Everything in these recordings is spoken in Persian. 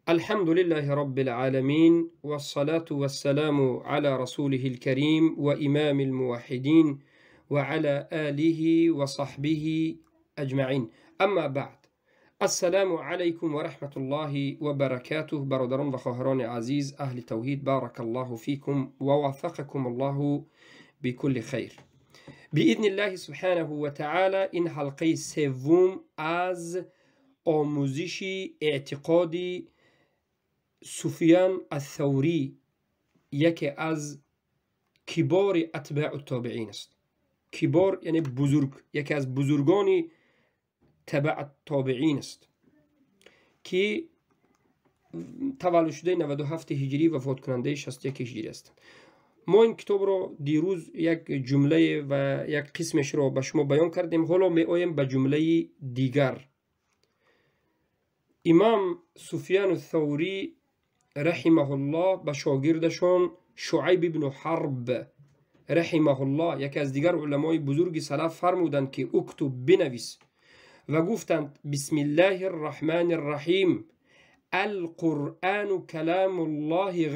الحمد لله رب العالمين، والصلاة والسلام على رسوله الكريم وإمام الموحدين وعلى آله وصحبه أجمعين. أما بعد، السلام عليكم ورحمة الله وبركاته. برادران و خواهران عزیز اهل توحید، بارك الله فيكم ووفقكم الله بكل خير. بإذن الله سبحانه وتعالى این حلقه سوم از آموزش اعتقادی سفیان الثوری، یکی از کبار اتباع التابعین است. کبار یعنی بزرگ، یکی از بزرگان تبع التابعین است که تولد شده 97 هجری وفات کننده 61 هجری است. ما این کتاب رو دیروز یک جمله و یک قسمش رو به شما بیان کردیم. حالا می آییم به جمله دیگر. امام سفیان الثوری رحمه الله به شاگردشان شعیب بن حرب رحمه الله، یکی از دیگر علمای بزرگ سلف، فرمودند که اکتب، بنویس، و گفتند بسم الله الرحمن الرحیم، القرآن کلام الله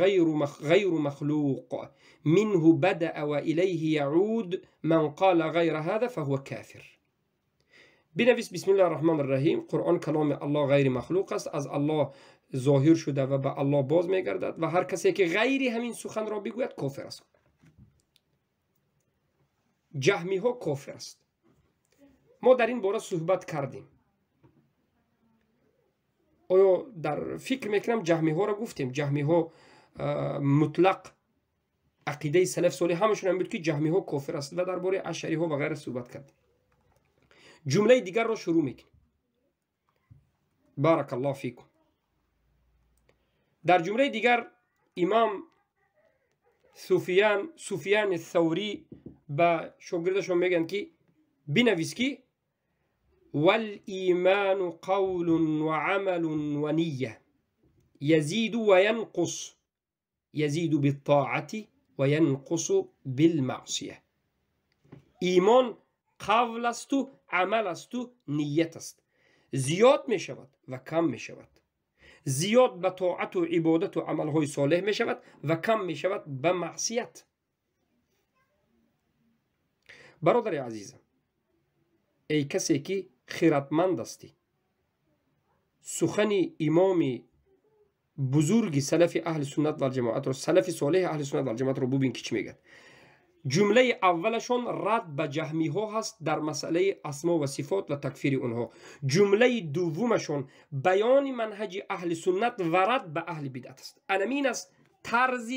غیر مخلوق، منه بدأ و الیه یعود، من قال غیر هذا فهو کافر. بنویس بسم الله الرحمن الرحیم، قرآن کلام الله غیر مخلوق است، از الله ظاهر شده و به الله باز میگردد و هر کسی که غیری همین سخن را بگوید کافر است. جهمی ها کافر است. ما در این باره صحبت کردیم. آیا در فکر میکنم جهمی ها را گفتیم؟ جهمی ها مطلق عقیده سلف صالح همشون هم بود که جهمی ها کافر است و درباره اشعری ها و غیره صحبت کردیم. جمله دیگر را شروع میکنیم. بارک الله فیکم. در جمله دیگر امام سفیان الثوری به شاگردشون میگن که بنویس که والایمان قول و عمل و نیه، یزید و ینقص، یزید بالطاعت و ینقص بالمعصیه. ایمان قول است و عمل است و نیت است، زیاد می شود و کم می شود. زیاد به طاعت و عبادت و عملهای صالح می شود و کم می شود به معصیت. برادر عزیزم، ای کسی که خیرتمند استی، سخن امام بزرگ سلف اهل سنت و جماعت رو، سلف صالح اهل سنت و جماعت رو ببین که چی میگن. جمله اولشون رد به جهمی ها هست در مسئله اسما و صفات و تکفیر اونها. جمله دومشون بیان منهج اهل سنت و رد به اهل بدعت است. انمین است طرز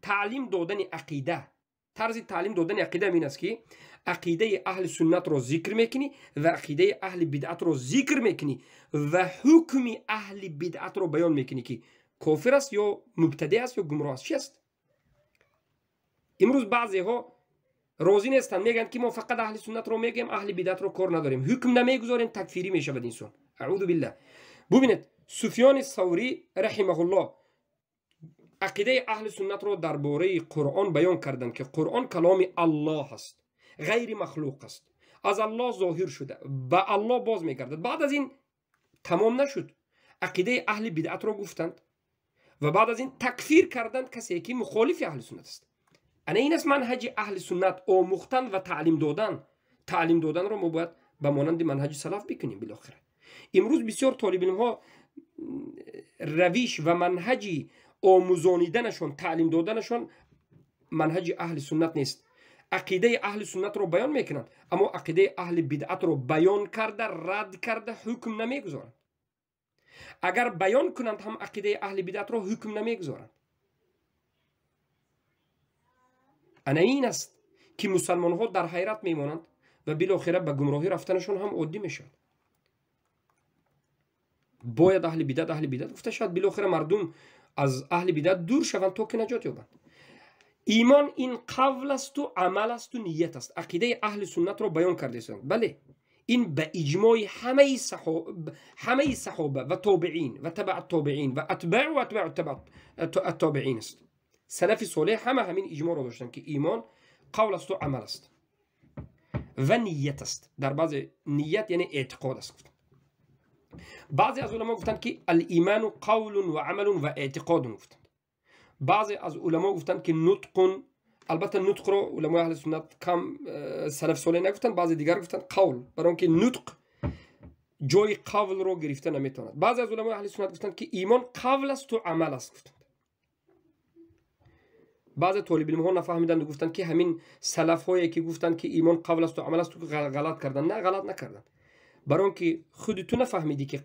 تعلیم دادن عقیده. طرز تعلیم دادن عقیده این است که عقیده اهل سنت رو ذکر میکنی و عقیده اهل بدعت رو ذکر میکنی و حکم اهل بدعت رو بیان میکنی که کافر است یا مبتدع است یا گمراه است. چی است؟ امروز بعضی ها راضی نیستن، میگن که ما فقط اهل سنت رو میگیم، اهل بدعت رو کار نداریم، حکم نمیگذاریم، تکفیری میشه به انسان. اعوذ بالله. ببینید سفیان الثوری رحمه الله عقیده اهل سنت رو درباره قرآن بیان کردن که قرآن کلام الله است، غیر مخلوق است، از الله ظاهر شده، به الله باز میگردد. بعد از این تمام نشد، عقیده اهل بدعت رو گفتند و بعد از این تکفیر کردند کسی که مخالف اهل سنت است. این است منهج اهل سنت، آموختن و تعلیم دادن. تعلیم دادن رو ما باید به مانند منهج سلف بکنیم. بالاخره امروز بسیار طالب علم ها رویش و منهج آموزانیدنشون، تعلیم دادنشون منهج اهل سنت نیست. عقیده اهل سنت رو بیان میکنند اما عقیده اهل بدعت رو بیان کرده، رد کرده، حکم نمیگذارند. اگر بیان کنند هم عقیده اهل بدعت رو حکم نمیگذارند. این است که مسلمان ها در حیرت میمانند و بالاخره به گمراهی رفتنشون هم عادی میشن. باید اهل بدعت گفته شد، بالاخره مردم از اهل بدعت دور شوند تا که نجات یابند. ایمان این قول است و عمل است و نیت است. عقیده اهل سنت رو بیان کرده است. بله، این به اجماع همه صحابه و تابعین و تبع التابعین و اتباع التابعین است. سلف صالح همین اجماع رو داشتن که ایمان قول است و عمل است و نیت است. در بعض نیت یعنی اعتقاد است. بعضی از علما گفتند که الایمان قول و عمل و اعتقاد گفتند. بعضی از علما گفتند که نطق، البته نطق رو علمای اهل سنت کم سلف صالح نگفتند، بعضی دیگر گفتند قول، برای اینکه نطق جای قول رو گرفته نمیتواند. بعضی از علمای اهل سنت گفتند که ایمان قول است و عمل است گفتند. بعضی طالب علم ها نفهمیدند و گفتند که همین سلف هایی که گفتند که ایمان قول است و عمل است غلط کردند. نه، غلط نکردند، برای اینکه خود تو نفهمیدی که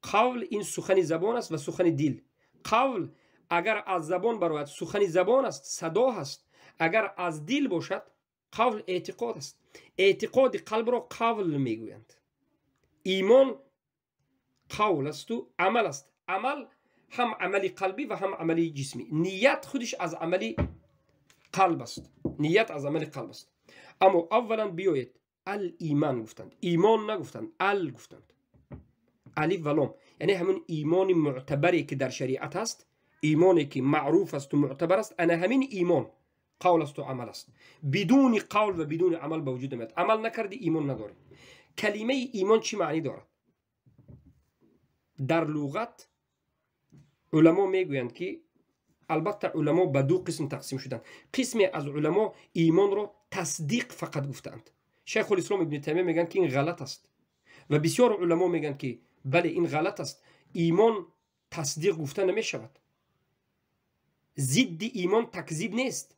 قول این سخن زبان است و سخن دل. قول اگر از زبان برآید سخن زبان است، صدا هست. اگر از دل باشد قول اعتقاد است. اعتقاد قلب را قول میگویند. ایمان قول است و عمل است. عمل هم عملی قلبی و هم عملی جسمی. نیت خودش از عملی قلب است. نیت از عمل قلب است. اما اولا بیایید الایمان گفتند، ایمان نگفتند، گفتند. الف و لام یعنی همون ایمان معتبری که در شریعت است، ایمانی که معروف است و معتبر است، انا همین ایمان قول است و عمل است. بدون قول و بدون عمل به وجود نمیاد. عمل نکردی ایمان نداری. کلمه ایمان چی معنی دارد؟ در لغت علما میگویند که البته علما به دو قسم تقسیم شدند. قسمی از علما ایمان رو تصدیق فقط گفتند. شیخ الاسلام ابن تیمیه میگن که این غلط است و بسیار علما میگن که بله این غلط است. ایمان تصدیق گفته نمی شود. ضد ایمان تکذیب نیست.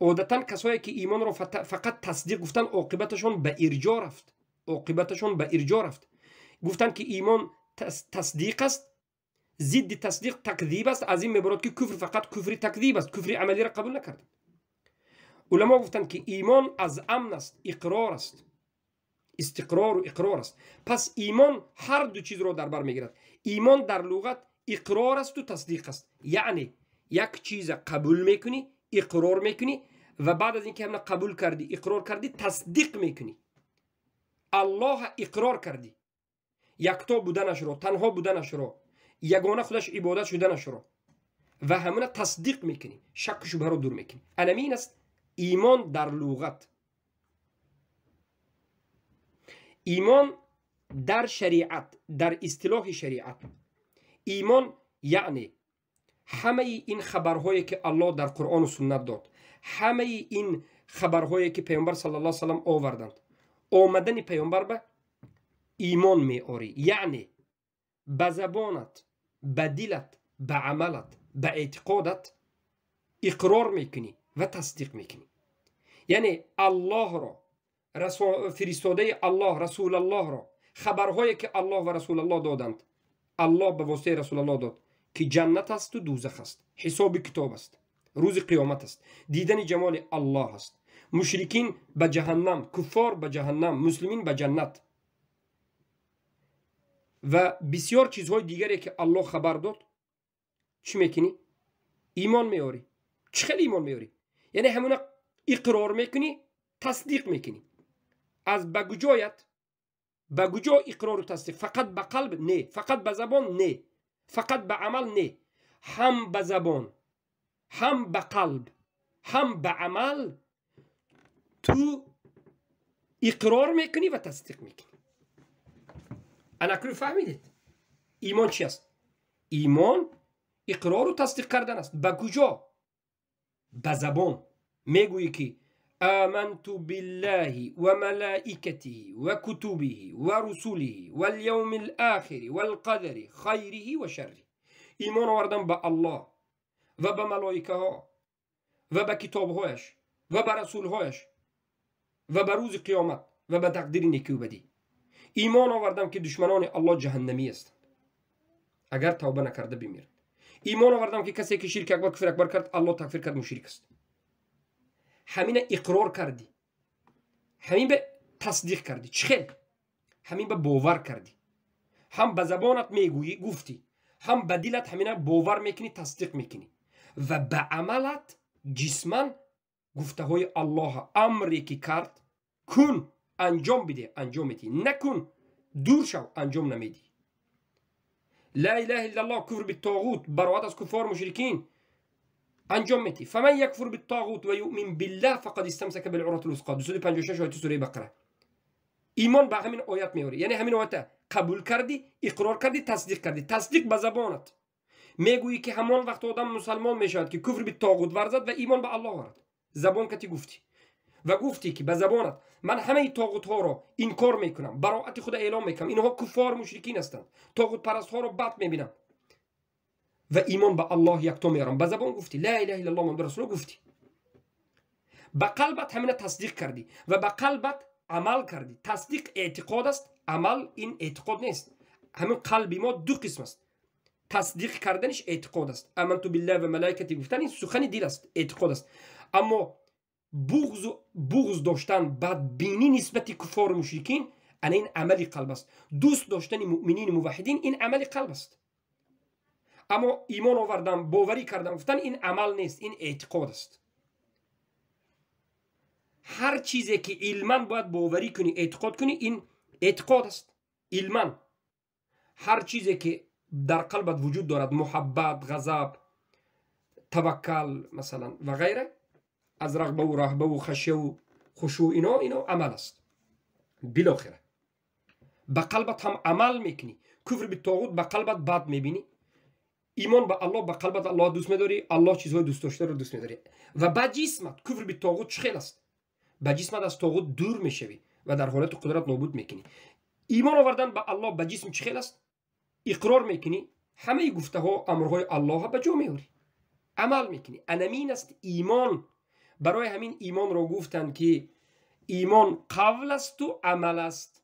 عادتا کسایی که ایمان رو فقط تصدیق گفتن عاقبتشون به ارجاع رفت. گفتن که ایمان تصدیق است، ضد تصدیق تکذیب است. از این میبرد که کفر فقط کفر تکذیب است، کفر عملی را قبول نکرد. علما گفتن که ایمان از امن است، اقرار است، استقرار و اقرار است. پس ایمان هر دو چیز رو در بر میگیرد. ایمان در لغت اقرار است و تصدیق است. یعنی یک چیز قبول میکنی، اقرار میکنی و بعد از اینکه هم قبول کردی، اقرار کردی، تصدیق میکنی. الله اقرار کردی، یکتا بودنش رو، تنها بودنش رو، یگانه خودش عبادت شدنش رو و همون تصدیق میکنی، شک و شبهه رو دور میکنی. این است ایمان در لغت. ایمان در شریعت، در اصطلاح شریعت، ایمان یعنی همه این خبرهایی که الله در قرآن و سنت داد، همه این خبرهایی که پیامبر صلی الله علیه و سلم آوردند، آمدن پیامبر به ایمان می آری. یعنی به زبانت، به دلت، به عملت، به اعتقادت اقرار میکنی و تصدیق میکنی. یعنی الله را، فرستاده الله، رسول الله را، خبرهایی که الله و رسول الله دادند، الله به واسطه رسول الله داد که جنت است و دوزخ است، حساب کتاب است، روز قیامت است، دیدن جمال الله است، مشرکین به جهنم، کفار به جهنم، مسلمین به جنت و بسیار چیزهای دیگری که الله خبر داد. چی میکنی؟ ایمان میاری. چه خیلی ایمان میاری؟ یعنی همون اقرار میکنی، تصدیق میکنی. از بگوجایت، بگوجا اقرار و تصدیق، فقط به قلب نه، فقط به زبان نه، فقط به عمل نه، هم به زبان، هم به قلب، هم به عمل تو اقرار میکنی و تصدیق میکنی. اکنون فهمیدید ایمان چی است؟ ایمان اقرار و تصدیق کردن است. به کجا؟ به زبان میگویی که آمنت بالله و ملائکته و کتبه و رسوله و اليوم الآخر و القدر خیره و شره. ایمان آوردم به الله و به ملائکه ها و به کتابهایش و به رسولهایش و به روز قیامت و به تقدیر نیکی و بدی. ایمان آوردم که دشمنان الله جهنمی هستند، اگر توبه نکرده بمیرند. ایمان آوردم که کسی که شرک اکبر کفر اکبر کرد، الله تکفیر کرد، مشرک است. همین اقرار کردی، همین به تصدیق کردی. چخیل همین به باور کردی. هم به زبانت میگویی، گفتی، هم به دلت همین باور میکنی، تصدیق میکنی و به عملت جسمن گفته های الله، امری که کرد کن انجام بده، انجام میدی. نکن دور شو، انجام نمیدی. لا اله الا الله، کفر بالطاغوت، برآت از کفار مشرکین، انجام میدی. فمن یکفر بالطاغوت و یؤمن بالله فقد استمسک بالعروة الوثقی. 256 آیه سوره بقره. ایمان به همین آیت میوری، یعنی همین آیت قبول کردی، اقرار کردی، تصدیق کردی. تصدیق به زبانت میگویی که همان وقت آدم مسلمان میشود که کفر به طاغوت ورزد و ایمان به الله آورد. زبان کتی گفتی و گفتی که به زبانت من همه طاغوت ها را انکار میکنم، براءت خود اعلام میکنم، اینها کفار مشرکین هستند، طاغوت پرست ها را بد میبینم و ایمان به الله یکتا میارم. به زبان گفتی لا اله الا الله محمد رسول الله گفتی، به قلبت همین تصدیق کردی و به قلبت عمل کردی. تصدیق اعتقاد است، عمل این اعتقاد نیست. همین قلبی ما دو قسم است، تصدیق کردنش اعتقاد است، آمنت بالله و ملائکتی گفتن این سخن دل است، اعتقاد است. اما بغض داشتن، بدبینی نسبت کفار و مشرکین، این عمل قلب است. دوست داشتن مؤمنین موحدین این عمل قلب است. اما ایمان آوردن، باوری کردن، گفتن این عمل نیست، این اعتقاد است. هر چیزی که علما باید باوری کنی، اعتقاد کنی، این اعتقاد است. علما هر چیزی که در قلبت وجود دارد، محبت، غضب، توکل مثلا و غیره، از رغبه و رهبه و خشیه و خشوع، اینا عمل است. بالاخره به قلبت هم عمل میکنی. کفر به طاغوت به قلبت بد میبینی، ایمان به الله به قلبت الله دوست میداری، الله چیزهای دوست داشته رو دوست میداری. و به جسمت کفر به طاغوت چخیل است، به جسمت از طاغوت دور میشوی و در حالت قدرت نابود میکنی. ایمان آوردن به الله به جسم چخیل است، اقرار میکنی، همه گفته ها امرهای الله به جا میاری، عمل میکنی. انمین است ایمان. برای همین ایمان رو گفتن که ایمان قول است و عمل است.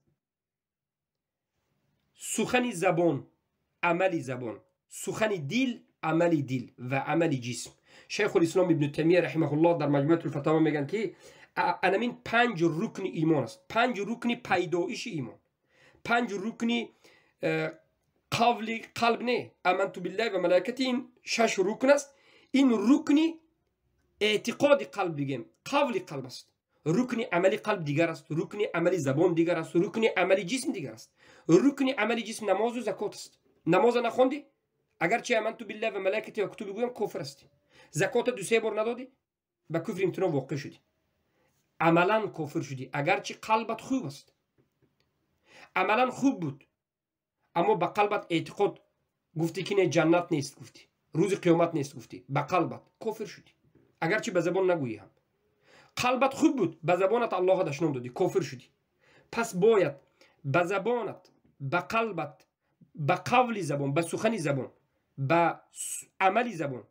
سخن زبان، عمل زبان، سخن دل، عمل دل و عمل جسم. شیخ الاسلام ابن تیمیه رحمه الله در مجموعه الفتاوا میگن که انمین 5 رکن ایمان است، 5 رکن پیدایش ایمان، 5 رکن قول قلب نه، آمنت بالله و ملائکتی، این 6 رکن است. این رکن اعتقاد قلب بگیم، قول قلب است. رکن عملی قلب دیگر است، رکن عملی زبان دیگر است، رکن عملی جسم دیگر است. رکن عملی جسم نماز و زکات است. نماز نخوندی، اگرچه آمنت بالله و ملائکتی و کتب بگویم کافر استی. زکات 2-3 بار ندادی، به کفر امتناع واقع شدی، عملا کافر شدی. اگرچه قلبت خوب است، عملا خوب بود، اما به قلبت اعتقاد گفتی که نه جنت نیست، گفتی روز قیامت نیست، گفتی به قلبت کافر شدی. اگرچه به زبان نگویی هم قلبت خوب بود، به زبانت الله دشنام دادی، کافر شدی. پس باید به زبانت، به قلبت، به قول زبان، به سخن زبان، به عمل زبان،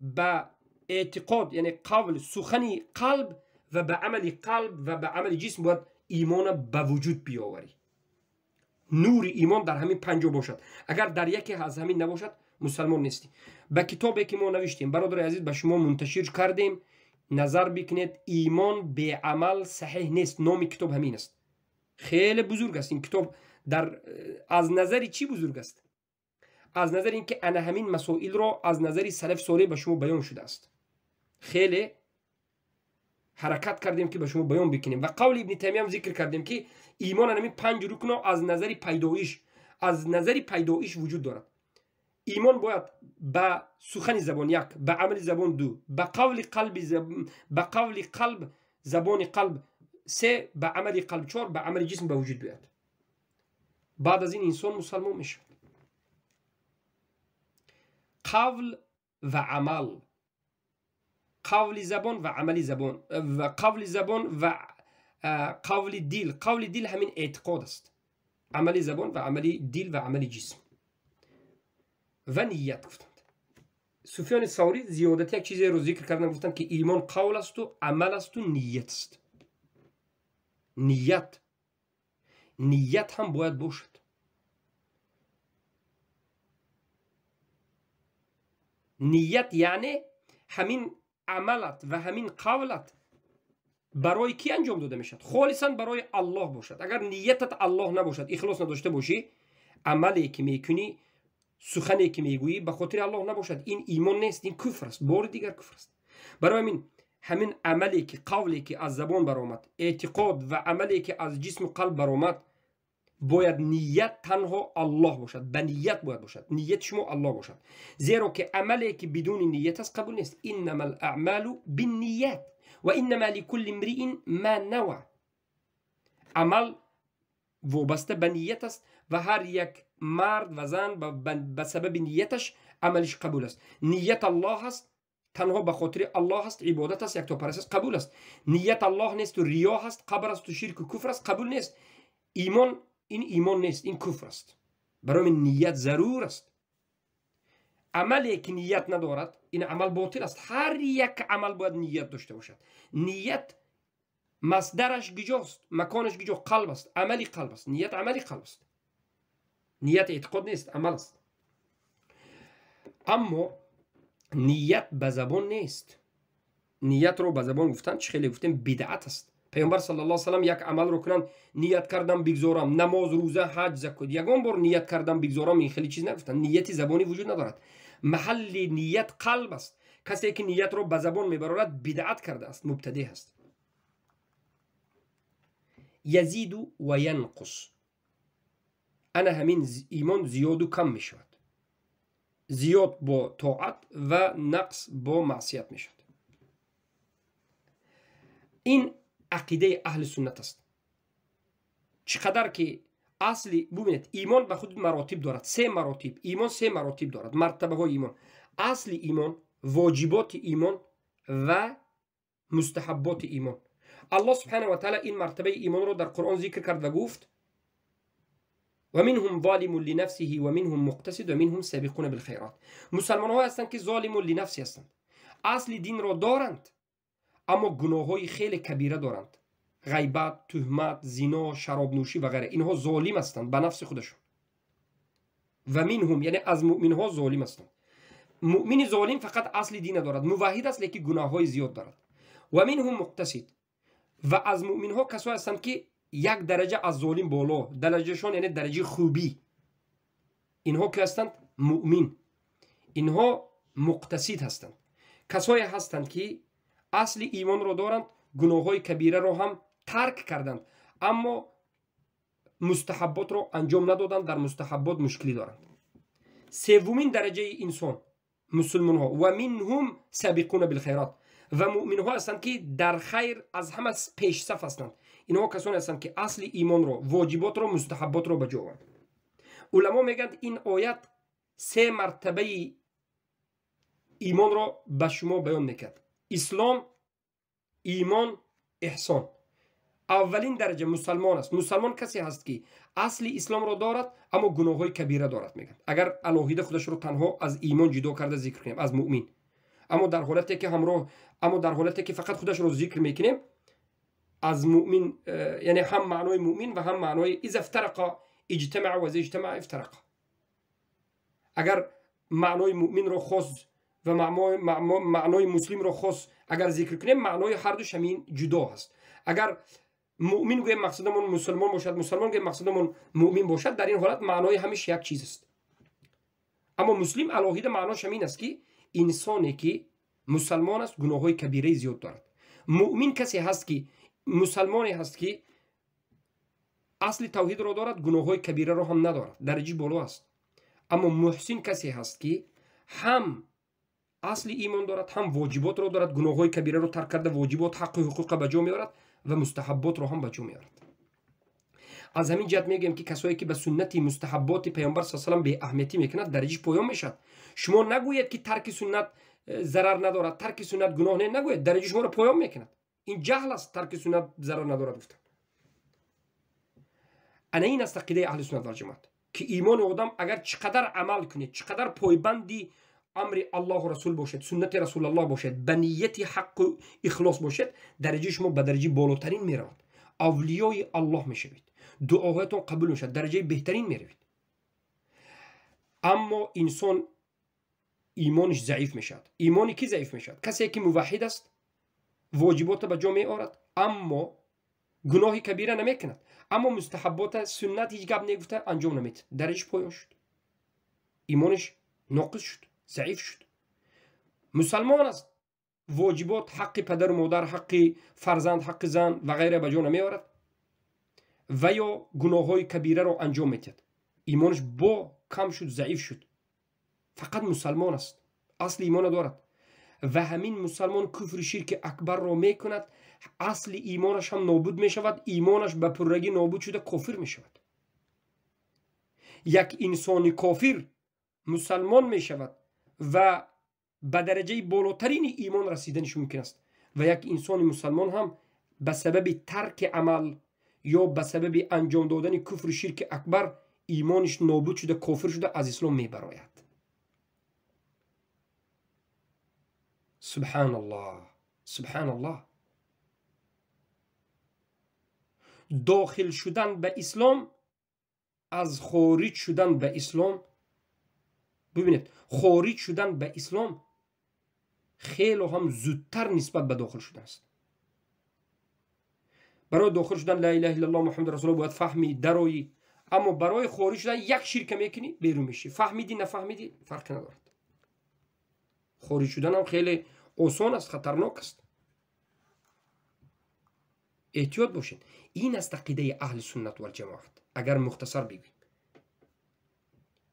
به اعتقاد یعنی قول سخن قلب و به عمل قلب و به عمل جسم باید ایمان به وجود بیاوری. نور ایمان در همین 5 باشد. اگر در یکی از همین نباشد مسلمان نیستی. به کتابی که ما نوشتیم برادر عزیز به شما منتشر کردیم، نظر بکنید. ایمان به عمل صحیح نیست. نام کتاب همین است. خیلی بزرگ است این کتاب. از نظر چی بزرگ است؟ از نظر اینکه انا همین مسائل را از نظر سلف صالح به شما بیان شده است. خیلی حرکت کردیم که به شما بیان بکنیم. و قول ابن تیمیه هم ذکر کردیم که ایمان همین 5 رکن از نظر پیدایش وجود دارد. ایمان باید به سخن زبان 1، به عمل زبان 2، به قول قلب زبان قلب 3، به عمل قلب 4، به عمل جسم به وجود بیاد. بعد از این انسان مسلمان میشه. قول و عمل، قول زبان و عمل زبان، و قول زبان و قول دل. قول دل همین اعتقاد است، عمل زبان و عمل دل و عمل جسم و نیت. گفتند سفیان ثوری زیادتی یک چیزی رو ذکر کردن، گفتند که ایمان قول است و عمل است و نیت است. نیت هم باید باشد. نیت یعنی همین عملت و همین قولت برای کی انجام داده میشد؟ خالصا برای الله باشد. اگر نیتت الله نباشد، اخلاص نداشته باشی، عملی که میکنی، سخنی که میگویی به خاطر الله نباشد، این ایمان نیست، این کفر است، بار دیگر کفر است. برای همین عملی که، قولی که از زبان برآمد، اعتقاد و عملی که از جسم قلب برآمد، باید نیت تنها الله باشد. به نیت باید باشد، نیت شما الله باشد. زیرا که عملی که بدون نیت است قبول نیست. انما الاعمال بالنیات و انما لكل امرئ ما نوى. عمل وابسته به نیت است و هر یک مرد و زن به سبب نیتش عملش قبول است. نیت الله است، تنها به خاطر الله است، عبادت است، یک تا پرست است، قبول است. نیت الله نیست و ریا است، قبر است و شرک و کفر است، قبول نیست. ایمان، این ایمان نیست، این کفر است. برای من نیت ضرور است. عملی که نیت ندارد این عمل باطل است. هر یک عمل باید نیت داشته باشد. نیت مصدرش گجاست، مکانش گجا، قلب است، عملی قلب است. نیت عملی قلب است. نیت اعتقاد نیست، عمل است. اما نیت به زبان نیست. نیت رو به زبان گفتن چه خیلی گفتیم بدعت است. پیامبر صلی الله علیه و سلم یک عمل رو کنن نیت کردم بگذارم، نماز، روزه، حج، زکات، یگان بار نیت کردم بگذارم، این خیلی چیز نگفتن. نیتی زبانی وجود ندارد. محل نیت قلب است. کسی که نیت رو به زبان میبرد بدعت کرده است، مبتدع است. یزید و ینقص، انا همین ایمان زیاد و کم می شود. زیاد با طاعت و نقص با معصیت می شود. این عقیده اهل سنت است. چقدر که اصلی ببینید ایمان به خود مراتب دارد. 3 مراتب ایمان، 3 مراتب دارد، مرتبه های ایمان. اصل ایمان، واجبات ایمان و مستحبات ایمان. الله سبحانه و تعالی این مرتبه ایمان رو در قرآن ذکر کرد و گفت و منهم ظالم لنفسه و منهم مقتصد و منهم سابقون بالخیرات. مسلمان ها هستند که ظالم لنفسه هستند، اصل دین را دارند اما گناه های خیلی کبیره دارند، غیبت، تهمت، زنا، شراب نوشی و غیره. اینها ظالم هستند به نفس خودشون. و منهم یعنی از مؤمن ها ظالم هستند. مؤمن ظالم فقط اصل دین دارد، موحد است لیکن گناه های زیاد دارد. و منهم مقتصد، و از مؤمن ها کسایی هستند که یک درجه از ظالم بالا، درجهشون یعنی درجه خوبی. اینها که هستند مؤمن، اینها مقتصد هستند. کسایی هستند که اصل ایمان رو دارند، گناه های کبیره رو هم ترک کردند اما مستحبات رو انجام ندادند، در مستحبات مشکلی دارند. سومین درجه انسان مسلمان ها و منهم سابقون بالخیرات، و مؤمن ها هستند که در خیر از همه پیش صف هستند. اینها کسانی هستند که اصل ایمان رو، واجبات رو، مستحبات رو بجا آورند. علما میگند این آیت 3 مرتبه ایمان رو به شما بیان میکرد: اسلام، ایمان، احسان. اولین درجه مسلمان است. مسلمان کسی هست که اصل اسلام رو دارد اما گناه های کبیره دارد. میگن اگر الوهیده خودش رو تنها از ایمان جدا کرده ذکر کنیم، از مؤمن، اما در حالتی که در حالتی که فقط خودش رو ذکر میکنیم از مؤمن، یعنی هم معنای مؤمن و هم معنای اذا افترق اجتمع و اذا اجتمع افترق. اگر معنای مؤمن رو خاص و معنای مسلم رو خاص اگر ذکر کنیم، معنای هر دوش همین جدا هست. اگر مؤمن گویم مقصدمون مسلمان باشد، مسلمان گویم مقصدمون مؤمن باشد، در این حالت معنای همیش یک چیز است. اما مسلم الوهیده معناش همین است که انسانی که مسلمان است گناه های کبیره زیاد دارد. مؤمن کسی هست که مسلمانی هست که اصل توحید رو دارد، گناه های کبیره رو هم ندارد، درجه بالا است. اما محسن کسی هست که هم اصل ایمان دارد، هم واجبات رو دارد، گناه های کبیره رو ترک کرده، واجبات، حق و حقوق به جا میارد و مستحبات رو هم به جا میارد. از همین جهت میگم که کسایی که به سنت مستحبات پیامبر صلی الله علیه و آله به اهمیتی میکنند درجه پایان میشد. شما نگویید که ترک سنت ضرر ندارد، ترک سنت گناه نه، نگویید، درجه شما رو پایان میکند. این جهل است. ترک سنت ضرر ندارد گفتن. انا این است عقیده اهل سنت و جماعت که ایمان آدم اگر چقدر عمل کنه، چقدر پایبندی امر الله و رسول باشد، سنت رسول الله باشد، به نیت حق و اخلاص باشد، درجه شما به درجه بالاترین میرود. اولیای الله میشوید، دعاهاتون قبول میشد، درجه بهترین میروید. اما انسان ایمانش ضعیف میشد. ایمانی کی ضعیف میشد؟ کسی که موحد است، واجبات به جا میآورد اما گناه کبیره نمیکند، اما مستحبات سنت هیچ گپ نگفته انجام نمیده، درجه پایان شد، ایمانش ناقص شد، ضعیف شد. مسلمان است، واجبات، حق پدر و مادر، حق فرزند، حق زن و غیره به جا نمیآورد و یا گناه های کبیره رو انجام میدهد، ایمانش با کم شد، ضعیف شد. فقط مسلمان است، اصل ایمان دارد و همین مسلمان کفر شرک اکبر را میکند، اصل ایمانش هم نابود می شود، ایمانش به پررگی نابود شده کافر می شود. یک انسان کافر مسلمان می شود و به درجه بالاترین ایمان رسیدنش ممکن است و یک انسان مسلمان هم به سبب ترک عمل یا به سبب انجام دادن کفر و شرک اکبر ایمانش نابود شده، کافر شده، از اسلام می براید. سبحان الله، سبحان الله. داخل شدن به اسلام از خارج شدن به اسلام، ببینید خارج شدن به اسلام خیلی هم زودتر نسبت به داخل شدن است. برای داخل شدن لا اله الا الله محمد رسول الله باید فهمی درایی، اما برای خارج شدن یک شرک میکنی بیرون میشی. فهمیدی نفهمیدی فرق ندارد. خارج شدن هم خیلی آسان است، خطرناک است. احتیاط باشین. این است عقیده اهل سنت و الجماعت. اگر مختصر بگیم،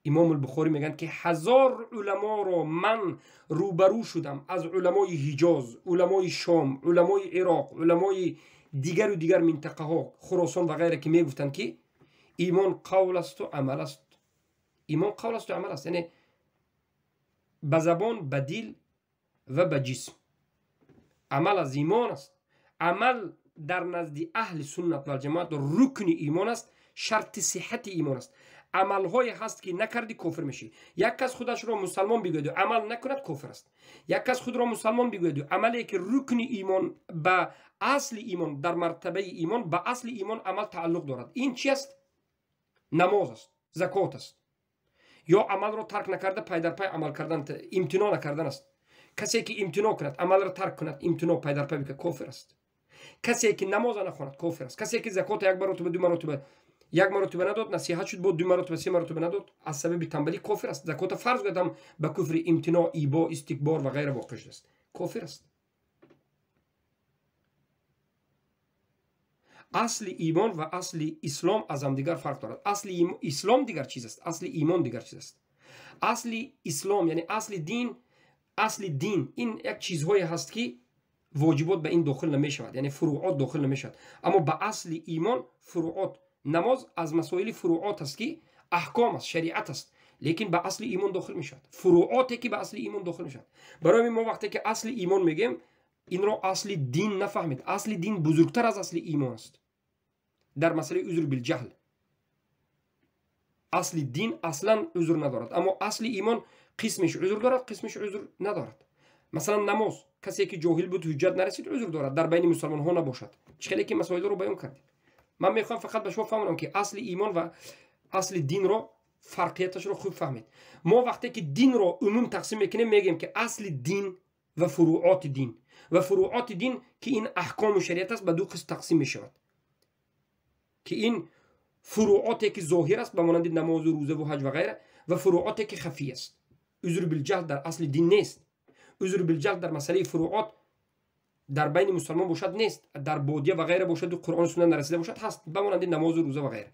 امام البخاری میگن که 1000 علما را من روبرو شدم، از علمای حجاز، علمای شام، علمای عراق، علمای دیگر و دیگر منطقه ها، خراسان و غیره، که میگفتند که ایمان قول است و عمل است. ایمان قول است و عمل است، یعنی به زبان، به دل و به جسم. عمل از ایمان است. عمل در نزد اهل سنت و الجماعت رکن ایمان است، شرط صحت ایمان است. عمل‌های هست که نکردی کافر میشی. یک کس خودش را مسلمان بگوید و عمل نکند کافر است. یک کس خود را مسلمان بگوید و عملی که رکن ایمان به اصل ایمان، در مرتبه ایمان به اصل ایمان عمل تعلق دارد، این چی است؟ نماز است، زکات است. یا عمل را ترک نکرده پای در پای عمل کردن، امتناع نکردن است. کسی که امتناع کند، عمل را ترک کند، امتناع پای در پای بکنه، کافر است. کسی که نماز نخواند کافر است. کسی که زکات یک مرتبه، دو مرتبه، یک مرتبه نداد، نصیحت شد بود، دو مرتبه، سه مرتبه نداد، از سبب تنبلی کافر است. زکات فرض گردم به کفر امتناع، ایبا، استکبار و غیره واقع شده است، کافر است. اصل ایمان و اصل اسلام از هم دیگر فرق دارد. اصل اسلام دیگر چیز است، اصل ایمان دیگر چیز است. اصل اسلام یعنی اصل دین. اصل دین این یک چیزهایی هست که واجبات به این داخل نمی شود، یعنی فروعات داخل نمی شود. اما به اصل ایمان فروعات، نماز از مسائل فروعات است که احکام است، شریعت است، لیکن به اصل ایمان داخل می شود. فروعاتی که به اصل ایمان داخل می شود. برای ما وقتی که اصل ایمان میگیم، این را اصل دین نفهمید. اصل دین بزرگتر از اصل ایمان است. در مسئله عذر بالجهل، اصل دین اصلا عذر ندارد، اما اصل ایمان قسمش عذر دارد، قسمش عذر ندارد. مثلا نماز، کسی که جاهل بود، حجت نرسید، عذر دارد، در بین مسلمان ها نباشد. چخیلی که مسائل رو بیان کردیم. من میخوام فقط به شما فهمونم که اصل ایمان و اصل دین رو، فرقیتش رو خوب فهمید. ما وقتی که دین رو عموم تقسیم میکنیم میگیم که اصل دین و فروعات دین، و فروعات دین که این احکام و شریعت است به دو قسم تقسیم میشود، که این فروعاتی که ظاهر است به مانند نماز و روزه و حج و غیره، و فروعاتی که خفی است. عذر بالجهل در اصل دین نیست. عذر بالجهل در مسئله فروعات در بین مسلمان باشد نیست، در بادیه و غیره باشد و قرآن و سنت نرسیده باشد هست، به مانند نماز و روزه و غیره.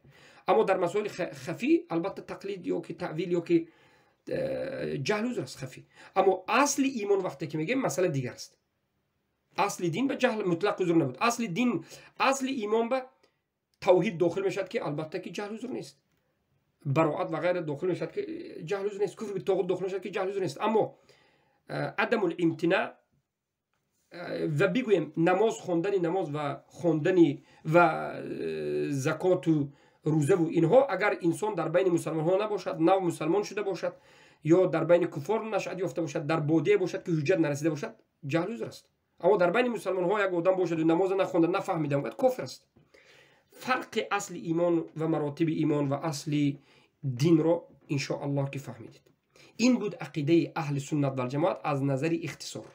اما در مسائل خفی البته تقلید یا که تعویل یا که جهل عذر است خفی. اما اصل ایمان وقتی که میگیم مسئله دیگر است. اصل دین به جهل مطلق عذر نبود. اصل دین، اصل ایمان به توحید داخل میشد که البته که جهل عذر نیست. براءت و غیره داخل میشد که جهل عذر نیست. کفر بالطاغوت داخل میشد که جهل عذر نیست. اما عدم الامتناع و بگویم نماز خواندن، نماز و خواندن و زکات و روزه و اینها، اگر انسان در بین مسلمان ها نباشد، نو مسلمان شده باشد، یا در بین کفار نشأت یافته باشد، در بادیه باشد که حجت نرسیده باشد، جهل عذر است. اما در بین مسلمان ها یک آدم باشد و نماز نخوانده، نفهمیده، اون کفر است. فرق اصل ایمان و مراتب ایمان و اصل دین را ان شاء الله که فهمیدید. این بود عقیده اهل سنت و الجماعت از نظر اختصار.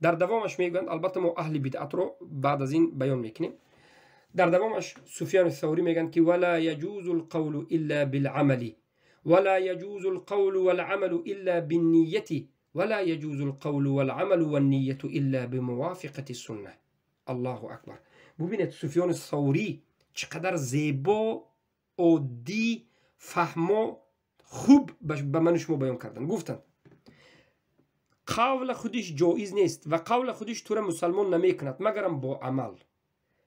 در دوامش میگویند، البته ما اهل بدعت رو بعد از این بیان میکنیم. در دوامش سفیان الثوری میگن که ولا يجوز القول الا بالعمل ولا يجوز القول والعمل الا بالنية ولا يجوز القول والعمل والنية الا بموافقة السنة. الله اکبر. ببینید سفیان الثوری چقدر زیبا، عادی، فهما، خوب به من شما بیان کردن. گفتن قول خودش جایز نیست و قول خودش تو را مسلمان نمیکند مگرم با عمل.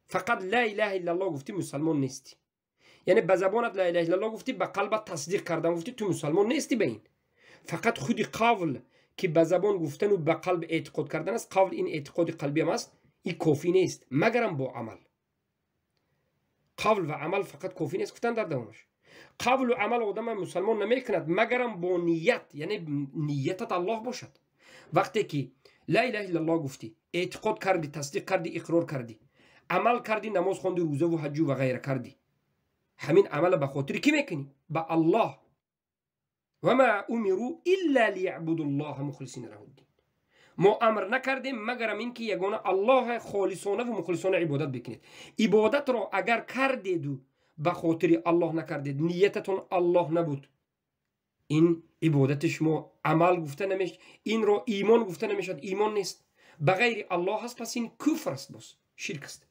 فقط لا اله الا الله گفتی مسلمان نیستی. یعنی به زبانت لا اله الا الله گفتی، به قلبت تصدیق کردن گفتی، تو مسلمان نیستی. به این فقط خودی قول که به زبان گفتن و به قلب اعتقاد کردن است، قول این اعتقاد قلبی هم است، این کافی نیست مگرم با عمل. قول و عمل فقط کافی نیست گفتن در دوامش. قول و عمل آدم مسلمان نمیکند مگرم با نیت، یعنی نیتت الله باشد. وقتی که لا اله الا الله گفتی، اعتقاد کردی، تصدیق کردی، اقرار کردی، عمل کردی، نماز خواندی، روزه و حج و غیره کردی، همین عمل به خاطر کی میکنی؟ به الله. و ما امروا الا لیعبدوا الله مخلصین له الدین. ما امر نکردیم مگرم اینکه یگانه الله خالصانه و مخلصانه عبادت بکنید. عبادت را اگر کردید و به خاطر الله نکردید، نیتتون الله نبود، این عبادت شما عمل گفته نمیشه، این را ایمان گفته نمیشد، ایمان نیست، به غیر الله هست، پس این کفر است، بس شرک است.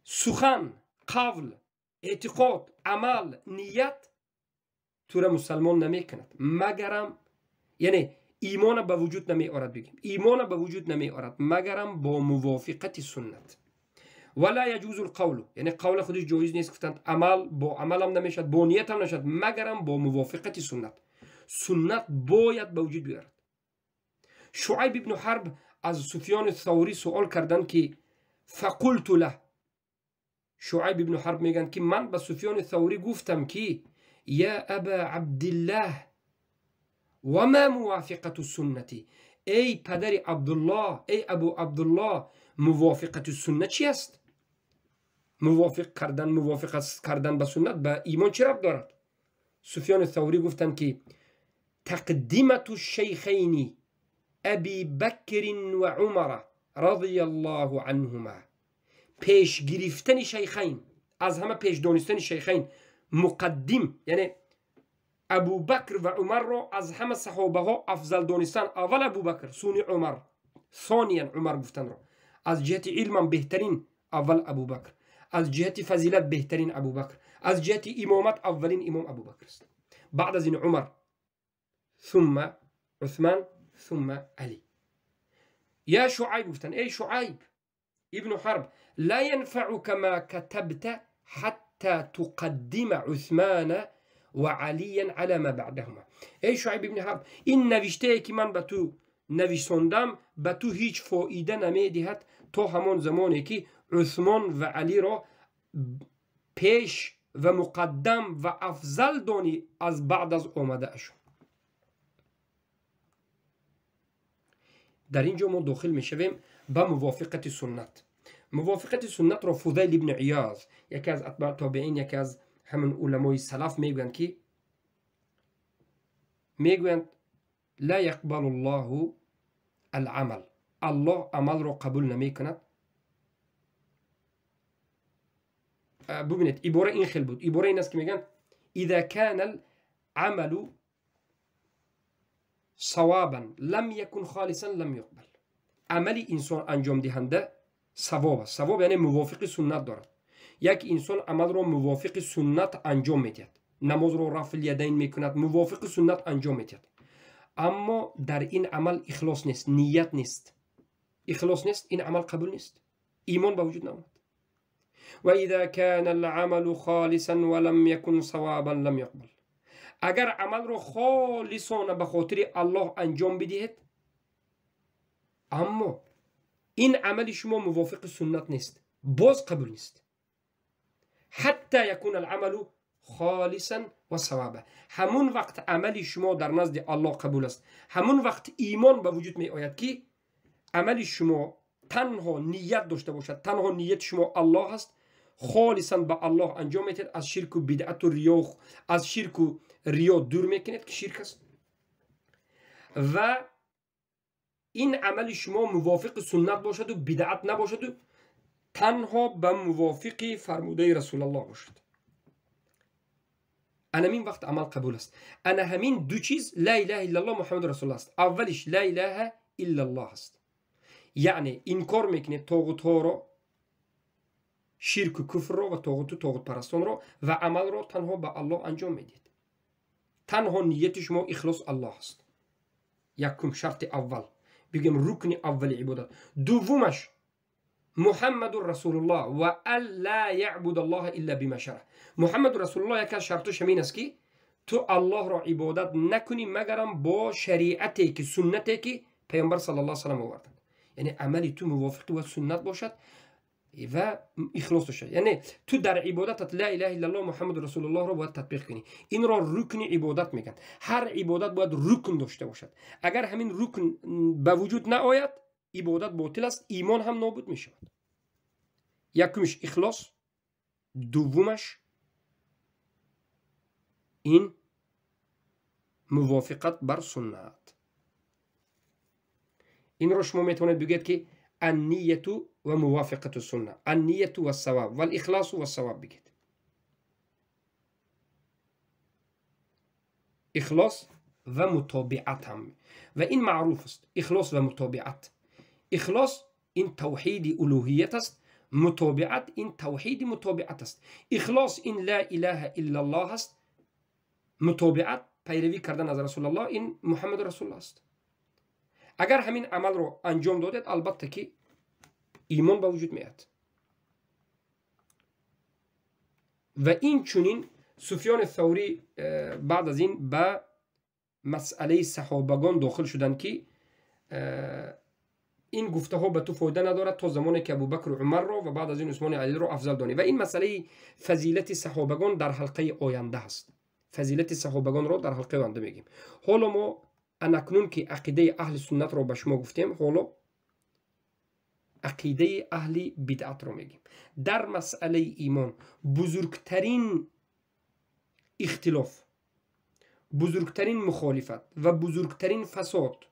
سخن، قول، اعتقاد، عمل، نیت تو را مسلمان نمیکند مگرم، یعنی ایمان به وجود نمی آورد، بگیم ایمان به وجود نمی آورد مگرم با موافقت سنت. ولا يجوز القول، یعنی قول خودش جایز نیست گفتند، عمل با عمل هم نمیشد، با نیت هم نشد مگرم با موافقت سنت. سنت باید به وجود بیارد. شعیب ابن حرب از سفیان الثوری سوال کردند که فقلت له، شعیب ابن حرب میگن که من به سفیان الثوری گفتم که یا ابا عبدالله و ما موافقت السنتی، ای پدر عبدالله، ای ابو عبدالله، موافقت السنت چی است؟ موافقت کردن به سنت به ایمان چه ربط دارد؟ سفیان الثوری گفتن که تقدمت الشیخین ابی بکر و عمر رضی الله عنهما، پیش گرفتن شیخین، از همه پیش دانستن شیخین، مقدم یعنی ابو بکر و عمر را از همه صحابه ها افضل دانستن. اول ابو بکر، ثانی عمر، ثانیا عمر گفتن را. از جهت علم بهترین اول ابو بکر، از جهت فضیلت بهترین ابو بکر، از جهت امامت اولین امام ابو بکر است، بعد از این عمر، ثم عثمان، ثم علی. یا شعیب گفتن، ای شعیب ابن حرب، لا ينفعك ما كتبت حتى تقدم عثمان و علی على ما بعدهما. ای شعیب ابن حرب، این نوشته که من به تو نویساندم به تو هیچ فایده نمیدهد تا همان زمانی که عثمان و علی را پیش و مقدم و افضل دانی از بعد از آمده اشون. در اینجا ما داخل میشویم به موافقت سنت. موافقت سنت را فضیل ابن عیاض، یکی از اتباع تابعین، یکی از همون علمای سلف میگویند که میگویند لا يقبل الله العمل، الله عمل را قبول نمی کند. ببینید عباره این خیلی بود، عباره این است که میگن اذا كان العمل صوابا لم يكن خالصا لم يقبل. عملی انسان انجام دهنده ثواب است، ثواب یعنی موافق سنت دارد. یک انسان عمل را موافق سنت انجام میدهد، نماز را رفع الیدین میکند، موافق سنت انجام میدهد، اما در این عمل اخلاص نیست، نیت نیست، اخلاص نیست، این عمل قبول نیست، ایمان به وجود نمیاد. و اذا كان العمل خالصا ولم يكن صوابا لم يقبل. اگر عمل را خالصانه به خاطر الله انجام بدهید اما این عمل شما موافق سنت نیست، باز قبول نیست. حتی یکون العمل خالصا و صوابا، همون وقت عمل شما در نزد الله قبول است، همون وقت ایمان به وجود می آید که عمل شما تنها نیت داشته باشد، تنها نیت شما الله است، خالصا به الله انجام میدید، از شرک و بدعت و ریا، از شرک و ریا دور میکنید که شرک است، و این عمل شما موافق سنت باشد و بدعت نباشد و تنها به موافق فرموده رسول الله باشد، انا همین وقت عمل قبول است. انا همین دو چیز لا اله الا الله محمد رسول الله است. اولش لا اله الا الله است، یعنی انکار میکنید طاغوت ها را، شرک و کفر را و طاغوت و طاغوت پرستان را، و عمل را تنها به الله انجام میدید، تنها نیت شما اخلاص الله است. یکم شرط اول بگیم رکن اول عبادت. دومش محمد رسول الله و الا یعبد الله الا بما شرع. محمد رسول الله یک از شرطش همین است که تو الله را عبادت نکنی مگرم با شریعتی که سنتی که پیامبر صلی الله علیه و سلم آوردن. یعنی عملی تو موافق با سنت باشد و اخلاص باشد. یعنی تو در عبادتت لا اله الا الله محمد رسول الله را باید تطبیق کنی. این را رکن عبادت میگن. هر عبادت باید رکن داشته باشد. اگر همین رکن به وجود نآید عبادت باطل است، ایمان هم نابود میشود. یکمش اخلاص، دومش این موافقت بر سنت. این رو شما میتونید بگید که النیت و موافقت السنه، النیت و الثواب و الاخلاص و الثواب بگید. اخلاص و متابعت هم و این معروف است. اخلاص و متابعت. اخلاص این توحید الوهیت است، متابعت این توحید متابعت است. اخلاص این لا اله الا الله است، متابعت پیروی کردن از رسول الله این محمد رسول الله است. اگر همین عمل رو انجام دادید البته که ایمان به وجود میاد. و این چونین سفیان ثوری بعد از این به مسئله صحابگان داخل شدن که این گفته ها به تو فایده ندارد تا زمانی که ابوبکر و عمر رو و بعد از این عثمان و علی رو افضل دانی. و این مسئله فضیلت صحابگان در حلقه آینده است. فضیلت صحابگان رو در حلقه آینده میگیم. حالا ما اکنون که عقیده اهل سنت رو به شما گفتیم، حالا عقیده اهل بدعت رو میگیم. در مسئله ایمان بزرگترین اختلاف، بزرگترین مخالفت و بزرگترین فساد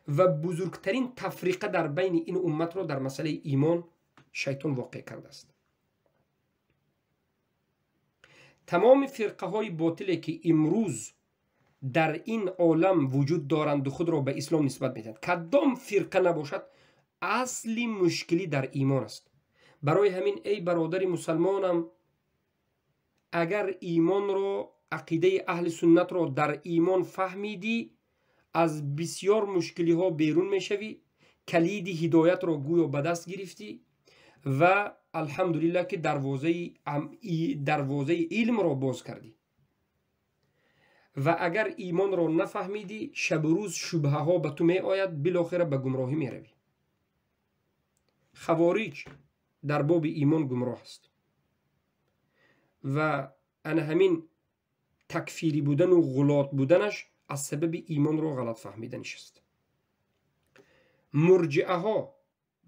و بزرگترین تفریقه در بین این امت رو در مسئله ایمان شیطان واقع کرده است. تمام فرقه های باطلی که امروز در این عالم وجود دارند و خود را به اسلام نسبت میدهند، کدام فرقه نباشد اصلی مشکلی در ایمان است. برای همین ای برادر مسلمانم، اگر ایمان رو، عقیده اهل سنت رو در ایمان فهمیدی، از بسیار مشکلی ها بیرون میشوی، کلید هدایت رو گویا به دست گرفتی و الحمدلله که دروازه علم رو باز کردی. و اگر ایمان رو نفهمیدی، شب و روز شبهه ها به تو می آید، بالاخره به گمراهی می روی. خوارج در باب ایمان گمراه است و انا همین تکفیری بودن و غلات بودنش از سبب ایمان رو غلط فهمیدنش است. مرجعه ها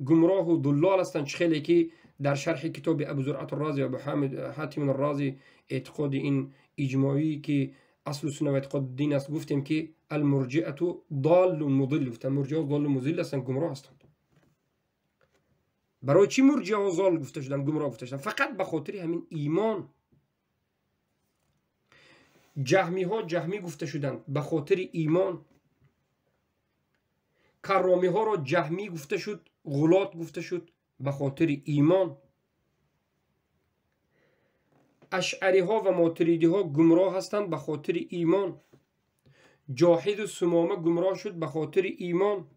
گمراه و دلال هستند، خیلی که در شرح کتاب ابو زرعت الرازی و ابو حاتم الرازی اعتقاد این اجماعی که اصل سنت و اعتقاد دین است گفتیم که المرجعه ضال مضل. گفتن مرجعه ضال مضل هستند، گمراه هستند. برای چی مرجعه و ضال گفته شدن، گمراه گفته شدن؟ فقط به خاطر همین ایمان. جهمی ها جهمی گفته شدند به خاطر ایمان. کرامی ها را جهمی گفته شد، غلات گفته شد به خاطر ایمان. اشعری ها و ماتریدی ها گمراه هستند به خاطر ایمان. جاحد و سمامه گمراه شد به خاطر ایمان.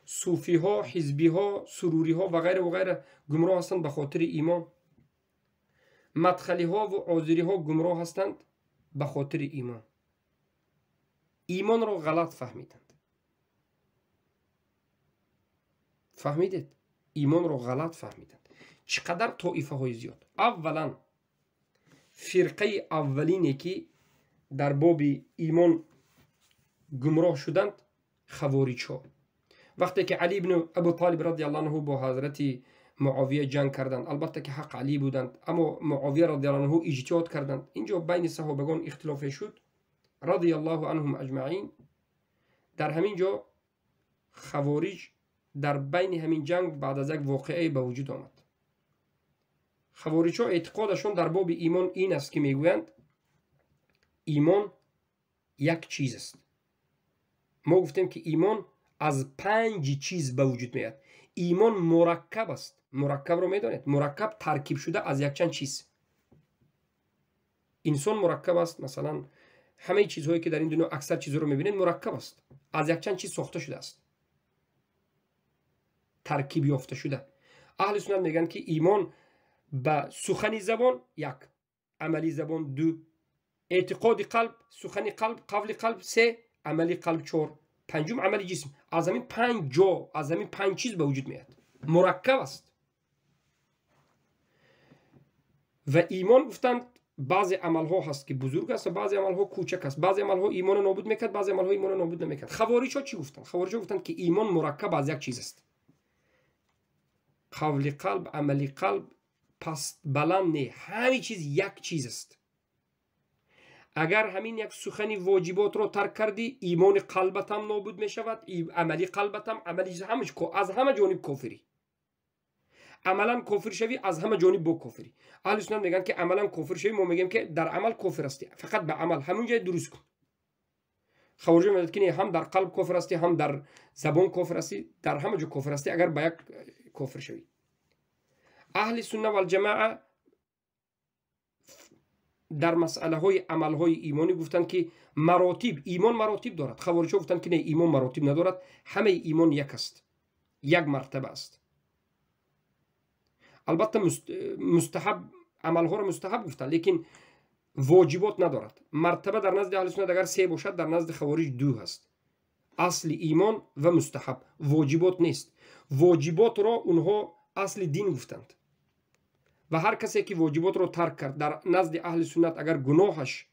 صوفی ها، حزبی ها، سروری ها و غیره و غیره گمراه هستند به خاطر ایمان. مدخلی ها و عازری ها گمراه هستند به خاطر ایمان. ایمان را غلط فهمیدند. فهمیدید؟ ایمان را غلط فهمیدند. چقدر طائفه های زیاد. اولا فرقه اولینی که در باب ایمان گمراه شدند خوارج ها. وقتی که علی بن ابو طالب رضی الله عنه با حضرت معاویه جنگ کردند، البته که حق علی بودند، اما معاویه رضی الله عنه اجتهاد کردند. اینجا بین صحابگان اختلاف شد رضی الله عنهم اجمعین. در همین جا خوارج در بین همین جنگ بعد از یک واقعه به وجود آمد. خوارج ها اعتقادشون در باب ایمان این است که میگویند ایمان یک چیز است. ما گفتیم که ایمان از 5 چیز به وجود میاد. ایمان مرکب است. مرکب رو میدونید؟ مرکب ترکیب شده از یک چند چیز. انسان مرکب است، مثلا همه چیزهایی که در این دنیا اکثر چیزها رو میبینید مرکب است، از یک چند چیز ساخته شده است، ترکیب یافته شده. اهل سنت میگن که ایمان به سخنی زبان یک، عملی زبان دو، اعتقاد قلب، سخنی قلب، قول قلب سه، عملی قلب چهار، پنجم عملی جسم. از همین 5 جا، از همین 5 چیز به وجود میاد، مرکب است. و ایمان گفتند بعضی عمل ها هست که بزرگ است و بعضی عمل ها کوچک است، بعضی عمل ها ایمان نابود میکرد، بعضی عمل ها ایمان نابود نمیکرد. خوارج ها چی گفتند؟ خوارج ها گفتند که ایمان مرکب از یک چیز است، قول قلب، عملی قلب، پست بلند نه، همه چیز یک چیز است. اگر همین یک سخنی واجبات رو ترک کردی، ایمان قلبت هم نابود می شود، عملی قلبت هم، عملی همش از همه جانب کافری. عملا کافر شوی، از همه جانب با کافری. اهل سنت میگن که عملا کافر شوی، ما میگیم که در عمل کافر هستی، فقط به عمل همون جای درست کن. خوارج میگن که هم در قلب کافر هستی، هم در زبان کافر هستی، در همه جا کافر هستی اگر به یک کافر شوی. اهل سنت و الجماعه در مسئله های عمل های ایمانی گفتند که مراتب، ایمان مراتب دارد. خوارج گفتند که نه، ایمان مراتب ندارد، همه ایمان یک است، یک مرتبه است. البته مستحب، عمل ها را مستحب گفتند، لیکن واجبات ندارد. مرتبه در نزد اهل سنت اگر 3 باشد، در نزد خوارج 2 هست، اصل ایمان و مستحب، واجبات نیست. واجبات را اونها اصل دین گفتند و هر کسی که واجبات رو ترک کرد در نزد اهل سنت اگر گناهش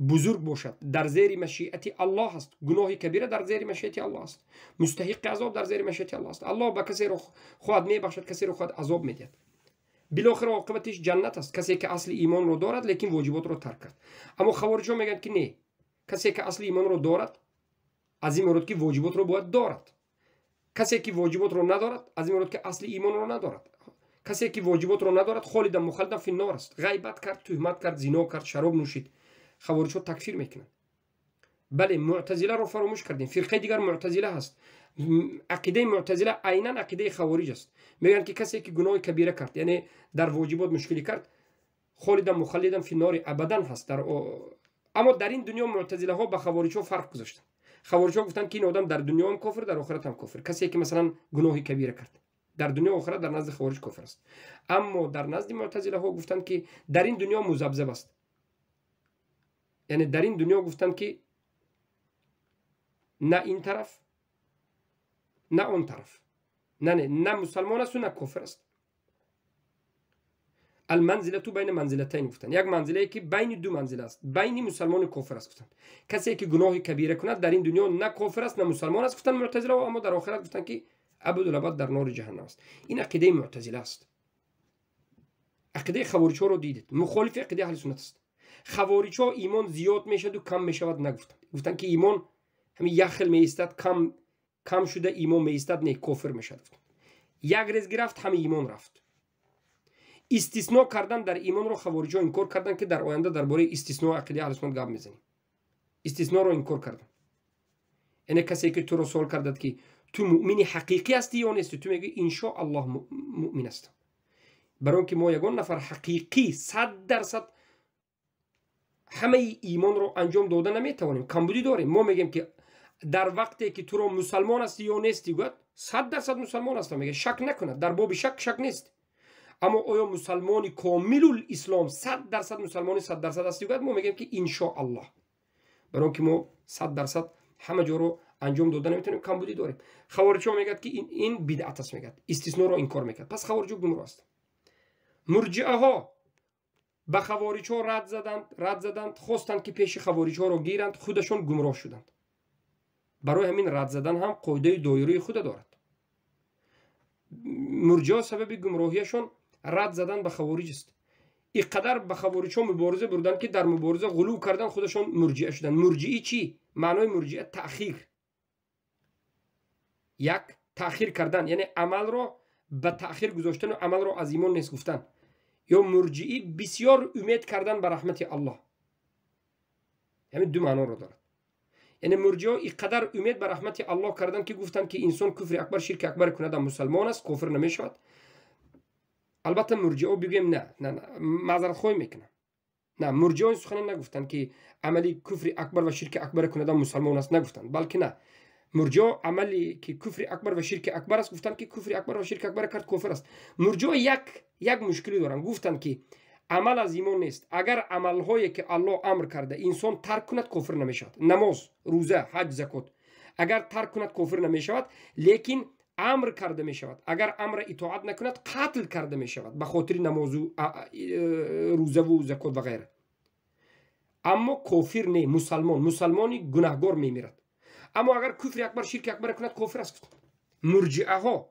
بزرگ باشد، در زیر مشیت الله است. گناه کبیره در زیر مشیت الله است، مستحق عذاب در زیر مشیت الله است. الله به کسی رو خود میبخشد، کسی رو خود عذاب میدهد. بالاخره عاقبتش جنت است، کسی که اصل ایمان رو دارد لیکن واجبات رو ترک کرد. اما خوارج ها میگن که نه، کسی که اصل ایمان رو دارد از این مراد که واجبات رو باید دارد، کسی که واجبات رو ندارد از این مراد که اصل ایمان رو ندارد. کسی که واجبات رو ندارد خالدا مخلدا فی النار است. غیبت کرد، تهمت کرد، زنا کرد، شراب نوشید، خوارج ها تکفیر میکنند. بله، معتزله رو فراموش کردیم، فرقه دیگر معتزله هست. عقیده معتزله عیناً عقیده خوارج است. میگن که کسی که گناه کبیره کرد، یعنی در واجبات مشکلی کرد، خالدا مخلدا فی النار ابدا هست. اما در این دنیا معتزله ها با خوارج ها فرق گذاشتن. خوارج ها گفتن که این آدم در دنیا هم کافر، در آخرت هم کافر. کسی که مثلا گناه کبیره کرد در دنیا و آخرت در نزد خوارج کافر است. اما در نزد معتزله ها گفتند که در این دنیا مذبذب است، یعنی در این دنیا گفتند که نه این طرف نه اون طرف، نه مسلمان است و نه کافر است. المنزله بین منزلتین گفتند، یک منزله که بین دو منزله است، بین مسلمان و کافر است. گفتند کسی که گناه کبیره کند در این دنیا نه کافر است نه مسلمان است، گفتند معتزله، اما در آخرت گفتند که ابدالابد در نار جهنم است. این عقیده معتزله است. عقیده خوارج ها رو دیدید، مخالف عقیده اهل سنت است. خوارج ها ایمان زیاد میشد و کم میشود نگفتند، گفتند که ایمان همین یک خل میستد، کم شده ایمان میستد، نه کافر میشد. یک ریز گرفت همه ایمان رفت. استثناء کردن در ایمان رو خوارج ها انکار کردن که در آینده درباره استثناء عقیده اهل سنت گپ میزنیم. استثناء رو انکار کردن. یعنی کسی که تو رو سوال کرد که تو مؤمن حقیقی هستی یا نیستی، تو میگی ان شاء الله مؤمن هستم. برای اینکه ما یگان نفر حقیقی 100% همه ایمان رو انجام داده نمیتوانیم، کمبودی داریم. ما میگیم که در وقتی که تو رو مسلمان هستی یا نیستی، گفت 100% مسلمان هستم، میگه شک نکنه، در باب شک نیست. اما آیا مسلمانی کامل الاسلام 100% مسلمانی 100% هستی؟ گفت ما میگیم که ان شاء الله. برای اینکه ما 100% همه جا رو انجام داده نمیتونیم، کمبودی داریم. خوارج ها میگن که این بدعت است، میگن استثناء رو انکار میکرد، پس خوارج گمراه است. مرجئه ها به خوارج ها رد زدند، خواستند که پیش خوارج ها رو گیرند، خودشون گمراه شدند. برای همین رد زدن هم قاعده دایره خود دارد. مرجئه سبب گمراهیشون رد زدن به خوارج است. اینقدر به خوارج ها مبارزه بردن که در مبارزه غلو کردن، خودشون مرجئه شدن. مرجئی چی؟ معنای مرجئه تأخیر، یک تأخیر کردن، یعنی عمل رو به تأخیر گذاشتن و عمل رو از ایمان نیست گفتن. یا مرجئی بسیار امید کردن به رحمت الله، یعنی دو معنا رو دارد. یعنی مرجئه اینقدر امید به رحمت الله کردن که گفتن که انسان کفر اکبر شرک اکبر کند مسلمان است، کافر نمیشود. البته مرجئه بگیم نه معذرت خواهی میکنم، نه، مرجئه این سخن نگفتند که عملی کفر اکبر و شرک اکبر کندن مسلمان است، نگفتند، بلکه نه، مرجئه عملی که کفر اکبر و شرک اکبر است گفتند که کفر اکبر و شرک اکبر کرد کافر است. مرجئه یک مشکلی دارند، گفتند که عمل از ایمان نیست. اگر عمل هایی که الله امر کرده انسان ترک کند کافر نمیشود. نماز، روزه، حج، زکات اگر ترک کند کافر نمیشود، لیکن امر کرده می شود. اگر امر اطاعت نکند قتل کرده می شود به خاطر نماز و روزه و زکات و غیره. اما کافر نه، مسلمانی گناهگار می میرد. اما اگر کفر اکبر شرک اکبر کند کافر است. مرجئه ها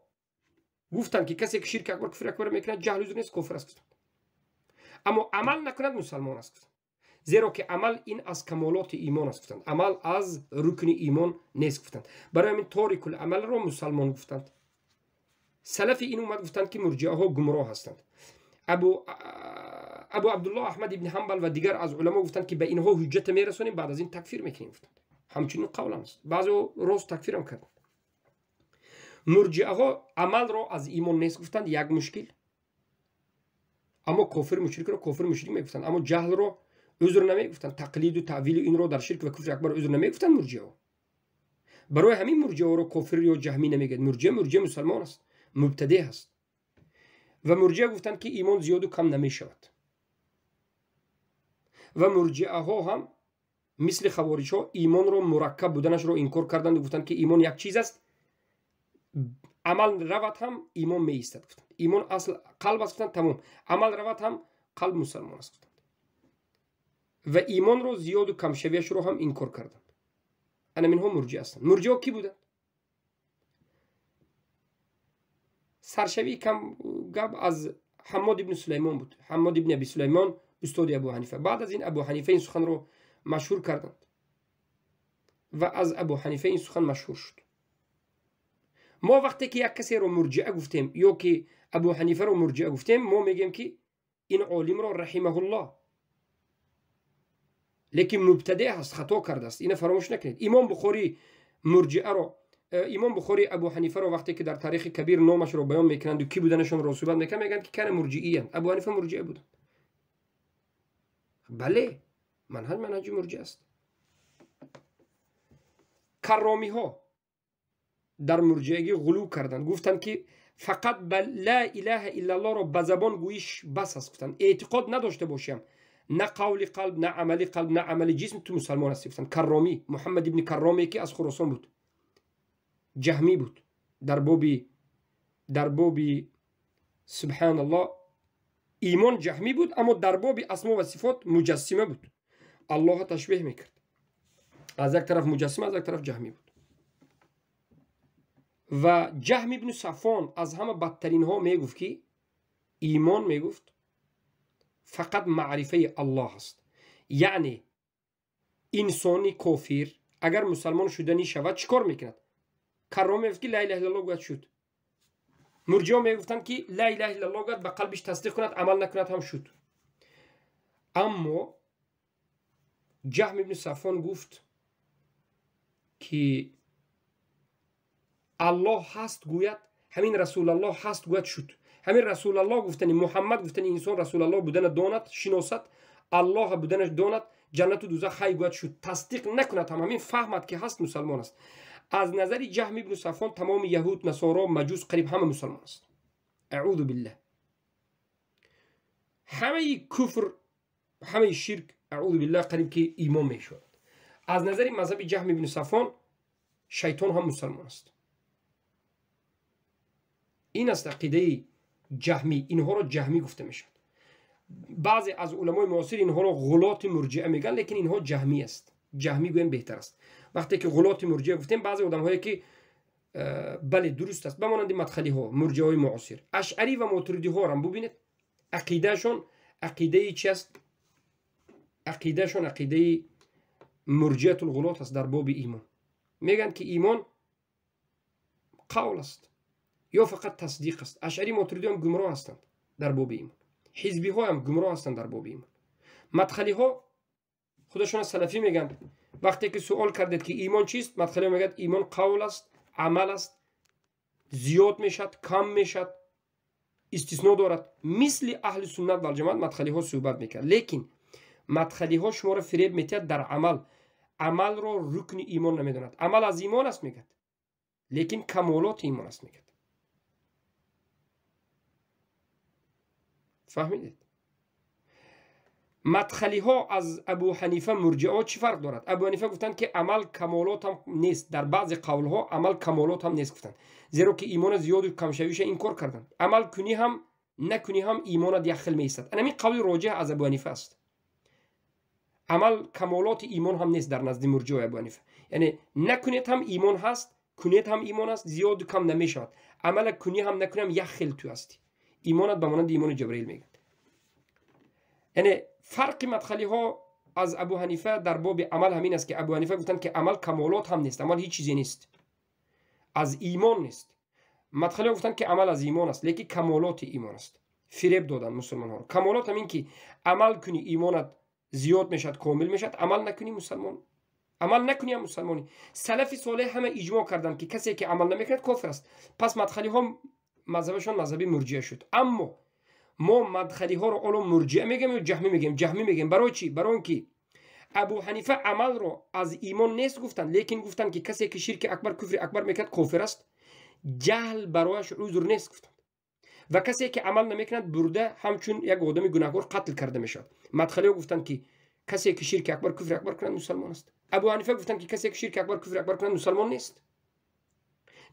گفتند که کسی که شرک اکبر کفر اکبر میکند جهل عذر نیست، کافر است. اما عمل نکند مسلمان است، زیرا که عمل این از کمالات ایمان است گفتند، عمل از رکن ایمان نیست گفتند. برای همین تارک العمل را مسلمان گفتند. سلف این اومد گفتند که مرجئه ها گمراه هستند. ابو عبدالله احمد ابن حنبل و دیگر از علما گفتند که به اینها حجت میرسونیم، بعد از این تکفیر میکنیم گفتند. همچنین قول است، بعضی روز تکفیر هم کردند. مرجئه ها عمل را از ایمان نیست گفتند، یک مشکل. اما کافر مشرک را کافر مشرک میگفتند، اما جهل را عذر نمیگفتند، تقلید و تعویل این را در شرک و کفر اکبر عذر نمیگفتند مرجئه. برای همین مرجئه را کافر یا جهمی نمیگید. مرجئه مسلمان است، مبتدع است. و مرجئه گفتند که ایمان زیاد و کم نمیشود. و مرجئه ها هم مثل خوارج ها ایمان را مرکب بودنش را انکار کردند و گفتند که ایمان یک چیز است، عمل رود هم ایمان می ایستد گفتند. ایمان اصل قلب است گفتند، تمام. عمل رود هم قلب مسلمان است گفتند. و ایمان را زیاد و کم شویش را هم انکار کردند. انا منها مرجئه هستند. مرجئه کی بودند؟ سرشوی کم گپ از حماد ابن سلیمان بود. حماد ابن ابی سلیمان استاد ابو حنیفه. بعد از این ابو حنیفه این سخن رو مشهور کردند و از ابو حنیفه این سخن مشهور شد. ما وقتی که یک کسی رو مرجئه گفتیم یا که ابو حنیفه رو مرجئه گفتیم، ما میگیم که این عالم رو رحمه الله، لیکن مبتدع هست، خطا کرده است. اینو فراموش نکنید. امام بخاری مرجئه رو، امام بخاری ابو حنیفه رو وقتی که در تاریخ کبیر نامش رو بیان میکنند و کی بودنشون رو صحبت میکنند، میگن که کان مرجئی اند. ابو حنیفه مرجئه بود. بله، منهج مرجئه است. کرامی ها در مرجئگی غلو کردند، گفتند که فقط لا اله الا الله رو به زبان گویش بس است. گفتند اعتقاد نداشته باشیم، نه قول قلب، نه عمل قلب، نه عمل جسم، تو مسلمان هستی. گفتند کرامی، محمد ابن کرامی که از خراسان بود، جهمی بود، در باب سبحان الله ایمان جهمی بود، اما در باب اسما و صفات مجسمه بود. الله تشبیه میکرد، از یک طرف مجسمه، از یک طرف جهمی بود. و جهم ابن صفوان از همه بدترین ها میگفت که ایمان میگفت فقط معرفه الله است. یعنی انسانی کافر اگر مسلمان شدنی شود چیکار میکند؟ کرامی میگفت که لا اله الا الله گوید شد. مرجئه میگفتند که لا اله الا الله گوید به قلبش تصدیق کند، عمل نکند هم شد. اما جهم ابن صفوان گفت که الله هست گوید، همین رسول الله هست گوید شد. همین رسول الله گفتنی، محمد گفتنی انسان رسول الله بودن داند، شناسد، الله بودنش داند، جنت و دوزخ های گوید شد. تصدیق نکند هم همین فهمد که هست، مسلمان است. از نظر جهم ابن صفوان تمام یهود، نصارا، مجوس قریب همه مسلمان است. اعوذ بالله. همه کفر، همه شرک، اعوذ بالله، قریب که ایمان می شود. از نظر مذهب جهم ابن صفوان شیطان هم مسلمان است. این است عقیده جهمی. اینها را جهمی گفته میشد. بعضی از علمای معاصر اینها را غلات مرجئه میگن، لیکن اینها جهمی است. جهمی گویم بهتر است. وقتی که غلات مرجئه گفتیم، بعضی آدم هایی که بله درست است، بمانند مدخلی ها، مرجئه های معاصر، اشعری و ماتریدی ها را ببینید، عقیدهشون عقیده چی است؟ عقیدهشون عقیده مرجئه الغلات است در باب ایمان. میگن که ایمان قول است یا فقط تصدیق است. اشعری ماتریدی هم گمراه هستند در باب ایمان. حزبی ها هم گمراه هستند در باب ایمان. مدخلی ها خودشون سلفی میگن، وقتی که سوال کردید که ایمان چیست، مدخلی ها میگن ایمان قول است، عمل است، زیاد میشد، کم میشد، استثناء دارد. مثل اهل سنت و الجماعت مدخلی ها صحبت میکرد. لیکن مدخلی ها شما را فریب میتید در عمل. عمل را رکن ایمان نمیداند. عمل از ایمان است میگد، لیکن کمالات ایمان است میگد. فهمیدید؟ مدخلی ها از ابو حنیفه مرجعه چی فرق دارد؟ ابو حنیفه گفتند که عمل کمالات هم نیست. در بعض قول ها عمل کمالات هم نیست گفتند، زیرا که ایمان زیاد و کم شویش انکار کردند. عمل کنی هم نکنی هم ایمان یخل میستد. همین قول راجح از ابو حنیفه است. عمل کمالات ایمان هم نیست در نزد مرجع ابو حنیفه. یعنی نکنید هم ایمان هست، کنید هم ایمان است، زیاد و کم نمیشود. عمل کنی هم نکنی هم یخل تو هستی. ایمانت به مانند ایمان جبرئیل میگه. یعنی فرق مدخلی ها از ابو حنیفه در باب عمل همین است که ابو حنیفه گفتند که عمل کمالات هم نیست، عمل هیچ چیزی نیست، از ایمان نیست. مدخلی ها گفتند که عمل از ایمان است، لیکن کمالات ایمان است. فریب دادن مسلمان ها. کمالات همین که عمل کنی ایمانت زیاد میشد، کامل میشد، عمل نکنی مسلمان، عمل نکنی هم مسلمانی. سلف صالح همه اجماع کردند که کسی که عمل نمیکند کافر است. پس مدخلی ها مذهبشون مذهبی مرجعه شد. اما ما مدخلی ها رو الان مرجعه میگیم و جهمی میگیم. جهمی میگیم برای چی؟ برای اینکه ابو حنیفه عمل رو از ایمان نیست گفتن، لیکن گفتن که کسی که شرک اکبر کفر اکبر میکرد کافر است. جهل برایش عذر نیست گفتند. و کسی که عمل نمیکند برده همچون یک آدم گناهکار قتل کرده میشد. مدخلی ها گفتن که کسی که شرک اکبر کفر اکبر کند مسلمان است. ابو حنیفه گفتن که کسی که شرک اکبر کفر اکبر کند مسلمان نیست.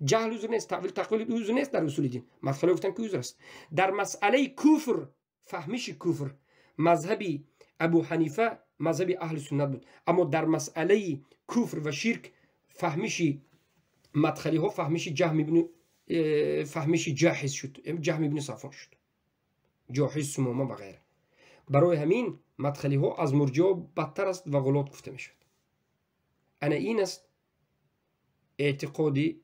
جهل عذر نیست، تقویل عذر نیست در اصول دین. مدخلی گفتن که عذر است. در مسئله کفر، فهمش کفر، مذهبی ابو حنیفه مذهبی اهل سنت بود. اما در مسئله کفر و شرک فهمش مدخلی ها فهمش جاحظ شد، جهم ابن صفوان شد، جاحظ سمومه و غیره. برای همین مدخلی ها از مرجع بدتر است و غلط گفته میشد. انا این است اعتقادی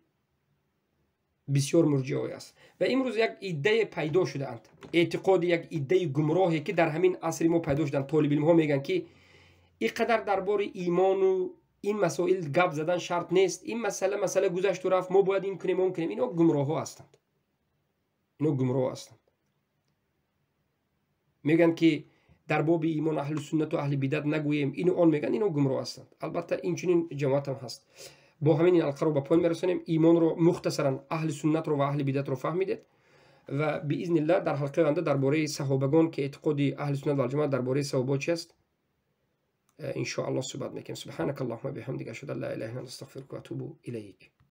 بسیار مرجعی است. و امروز یک ایده پیدا شده اند، اعتقاد یک ایده گمراهی که در همین عصر ما پیدا شدن. طالب علم ها میگن که اینقدر درباره ایمان و این مسائل گپ زدن شرط نیست، این مسئله گذشت و رفت، ما باید این کنیم اون کنیم. اینا گمراه ها هستند. اینا گمراه هستند. میگن که در باب ایمان اهل سنت و اهل بدعت نگوییم، اینو آن میگن. اینا گمراه هستند. البته این چنین جماعت هم هست. با همین القرار به پایان میرسونیم. ایمان رو مختصرا اهل سنت رو و اهل بدعت رو فهمیدید و باذن الله در حلقه آینده درباره صحابگان که اعتقاد اهل سنت و الجماعت درباره صحابه چی است ان شاء الله صحبت میکنیم. سبحانك اللهم وبحمدك اشهد ان لا اله الا انت استغفرك واتوب اليك.